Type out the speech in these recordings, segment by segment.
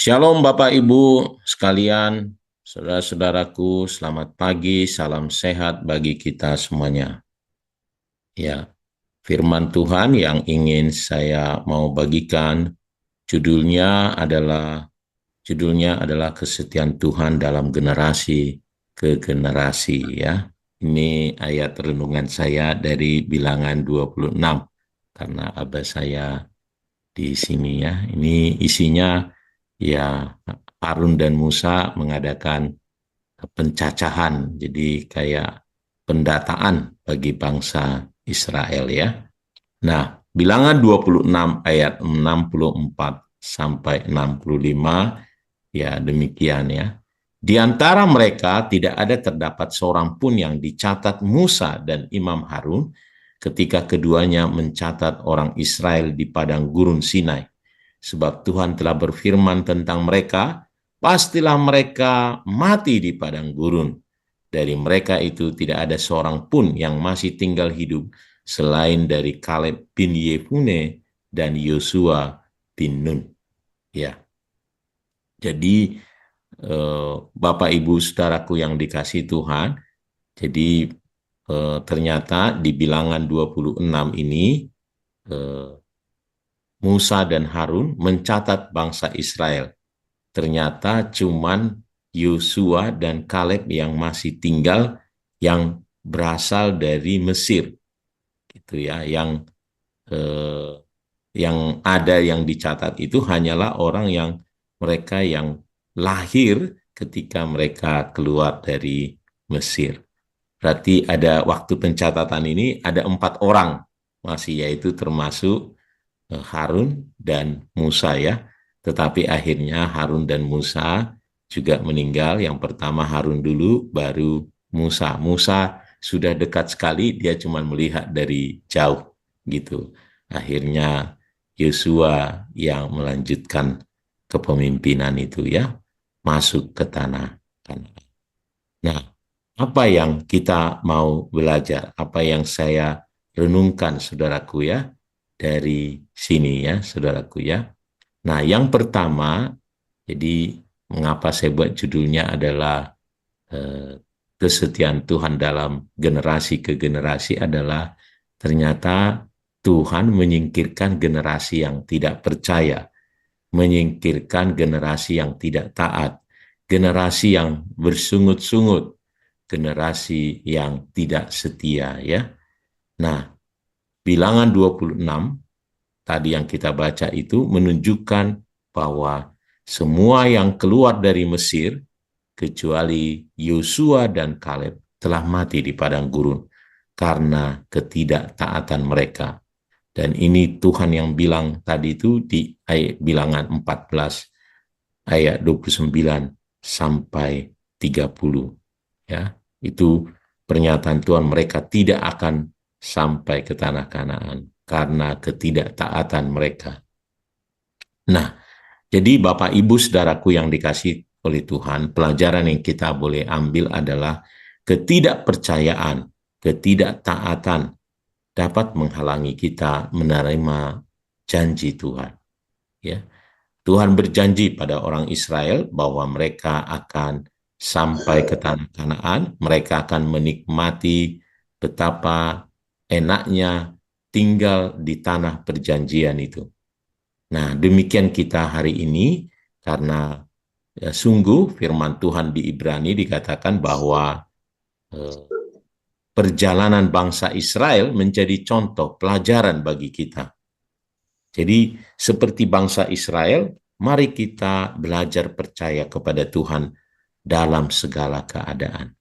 Shalom Bapak Ibu sekalian, saudara-saudaraku, selamat pagi, salam sehat bagi kita semuanya. Ya, firman Tuhan yang ingin saya mau bagikan, judulnya adalah kesetiaan Tuhan dalam generasi ke generasi ya. Ini ayat renungan saya dari Bilangan 26 karena abah saya di sini ya. Ini isinya ya Harun dan Musa mengadakan pencacahan, jadi kayak pendataan bagi bangsa Israel ya. Nah, Bilangan 26 ayat 64 sampai 65 ya demikian ya. Di antara mereka tidak ada terdapat seorang pun yang dicatat Musa dan Imam Harun ketika keduanya mencatat orang Israel di padang gurun Sinai. Sebab Tuhan telah berfirman tentang mereka, pastilah mereka mati di padang gurun. Dari mereka itu tidak ada seorang pun yang masih tinggal hidup selain dari Kaleb bin Yefune dan Yosua bin Nun. Ya, jadi Bapak Ibu Saudaraku yang dikasihi Tuhan, jadi ternyata di Bilangan 26 ini eh, Musa dan Harun mencatat bangsa Israel. Ternyata cuman Yosua dan Kaleb yang masih tinggal yang berasal dari Mesir, gitu ya. Eh, yang ada yang dicatat itu hanyalah orang yang mereka yang lahir ketika mereka keluar dari Mesir. Berarti ada waktu pencatatan ini ada 4 orang masih, yaitu termasuk Harun dan Musa ya. Tetapi akhirnya Harun dan Musa juga meninggal. Yang pertama Harun dulu, baru Musa. Musa sudah dekat sekali, dia cuma melihat dari jauh gitu. Akhirnya Yosua yang melanjutkan kepemimpinan itu ya, masuk ke tanah Kanaan. Nah, apa yang kita mau belajar? Apa yang saya renungkan, saudaraku ya, dari sini ya, saudaraku ya. Nah, yang pertama, jadi mengapa saya buat judulnya adalah kesetiaan Tuhan dalam generasi ke generasi adalah ternyata Tuhan menyingkirkan generasi yang tidak percaya, menyingkirkan generasi yang tidak taat, generasi yang bersungut-sungut, generasi yang tidak setia ya. Nah, Bilangan 26 tadi yang kita baca itu menunjukkan bahwa semua yang keluar dari Mesir kecuali Yosua dan Kaleb telah mati di padang gurun karena ketidaktaatan mereka. Dan ini Tuhan yang bilang tadi itu di ayat Bilangan 14 ayat 29 sampai 30 ya. Itu pernyataan Tuhan, mereka tidak akan sampai ke tanah Kanaan karena ketidaktaatan mereka. Nah, jadi Bapak Ibu Saudaraku yang dikasih oleh Tuhan, pelajaran yang kita boleh ambil adalah ketidakpercayaan, ketidaktaatan dapat menghalangi kita menerima janji Tuhan. Ya, Tuhan berjanji pada orang Israel bahwa mereka akan sampai ke tanah Kanaan, mereka akan menikmati betapa enaknya tinggal di tanah perjanjian itu. Nah, demikian kita hari ini, karena sungguh firman Tuhan di Ibrani dikatakan bahwa eh, perjalanan bangsa Israel menjadi contoh pelajaran bagi kita. Jadi seperti bangsa Israel, mari kita belajar percaya kepada Tuhan dalam segala keadaan.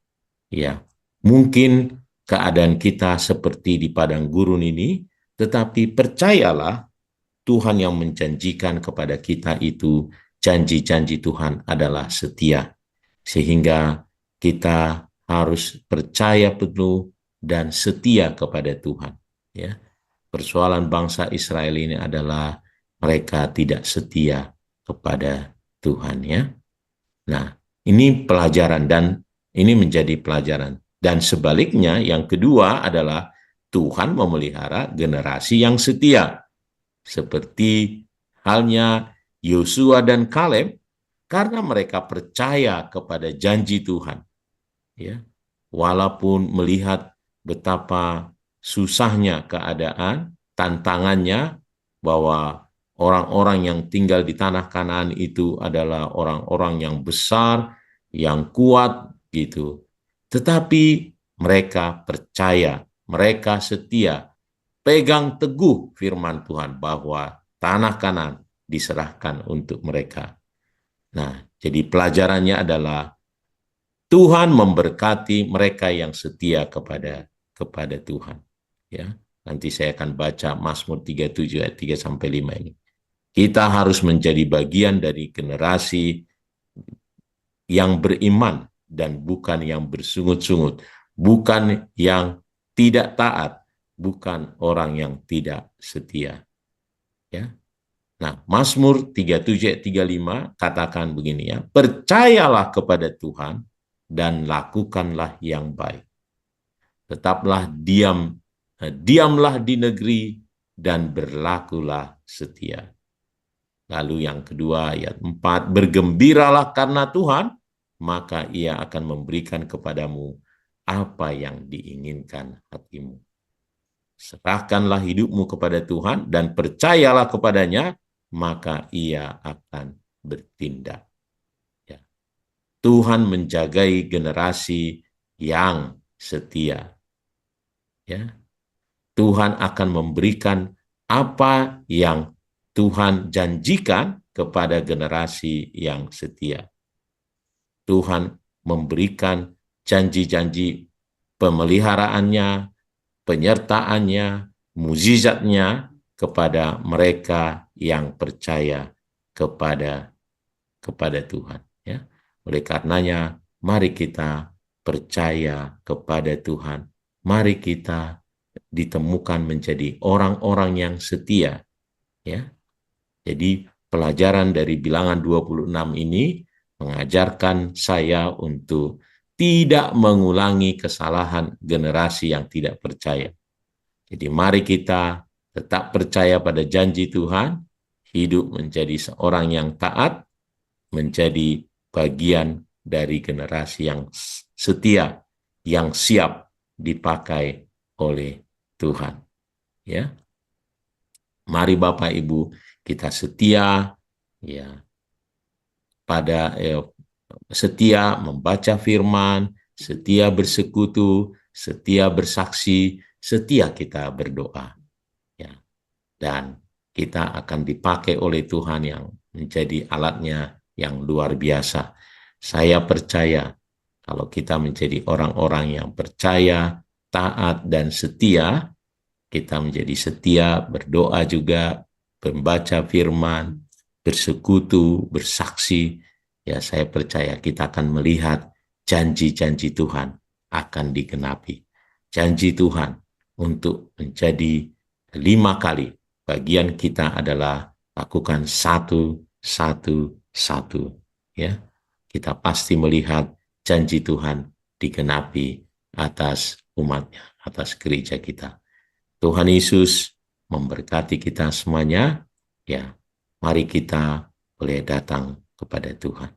Ya, mungkin keadaan kita seperti di padang gurun ini, tetapi percayalah Tuhan yang menjanjikan kepada kita itu, janji-janji Tuhan adalah setia. Sehingga kita harus percaya penuh dan setia kepada Tuhan. Ya, persoalan bangsa Israel ini adalah mereka tidak setia kepada Tuhan ya. Nah, ini pelajaran dan ini menjadi pelajaran. Dan sebaliknya yang kedua adalah Tuhan memelihara generasi yang setia. Seperti halnya Yosua dan Kaleb karena mereka percaya kepada janji Tuhan. Ya, walaupun melihat betapa susahnya keadaan, tantangannya, bahwa orang-orang yang tinggal di tanah Kanaan itu adalah orang-orang yang besar, yang kuat gitu. Tetapi mereka percaya, mereka setia, pegang teguh firman Tuhan bahwa tanah Kanaan diserahkan untuk mereka. Nah, jadi pelajarannya adalah Tuhan memberkati mereka yang setia kepada Tuhan. Ya, nanti saya akan baca Mazmur 37 ayat 3 sampai 5 ini. Kita harus menjadi bagian dari generasi yang beriman dan bukan yang bersungut-sungut, bukan yang tidak taat, bukan orang yang tidak setia. Ya. Nah, Mazmur 37 ayat 35 katakan begini ya, percayalah kepada Tuhan dan lakukanlah yang baik. Tetaplah diamlah di negeri dan berlakulah setia. Lalu yang kedua ayat 4, bergembiralah karena Tuhan, maka ia akan memberikan kepadamu apa yang diinginkan hatimu. Serahkanlah hidupmu kepada Tuhan dan percayalah kepadanya, maka ia akan bertindak. Ya. Tuhan menjagai generasi yang setia. Ya. Tuhan akan memberikan apa yang Tuhan janjikan kepada generasi yang setia. Tuhan memberikan janji-janji pemeliharaannya, penyertaannya, mukjizatnya kepada mereka yang percaya kepada Tuhan. Ya. Oleh karenanya, mari kita percaya kepada Tuhan. Mari kita ditemukan menjadi orang-orang yang setia. Ya. Jadi pelajaran dari bilangan 26 ini mengajarkan saya untuk tidak mengulangi kesalahan generasi yang tidak percaya. Jadi mari kita tetap percaya pada janji Tuhan, hidup menjadi seorang yang taat, menjadi bagian dari generasi yang setia, yang siap dipakai oleh Tuhan. Ya. Mari Bapak Ibu kita setia ya pada setia membaca firman, setia bersekutu, setia bersaksi, setia kita berdoa. Ya. Dan kita akan dipakai oleh Tuhan yang menjadi alatnya yang luar biasa. Saya percaya kalau kita menjadi orang-orang yang percaya, taat, dan setia, kita menjadi setia, berdoa juga, membaca firman, bersekutu, bersaksi, ya saya percaya kita akan melihat janji-janji Tuhan akan digenapi. Janji Tuhan untuk menjadi 5 kali, bagian kita adalah lakukan 1, 1, 1. Ya, kita pasti melihat janji Tuhan digenapi atas umatnya, atas gereja kita. Tuhan Yesus memberkati kita semuanya. Ya, mari kita boleh datang kepada Tuhan.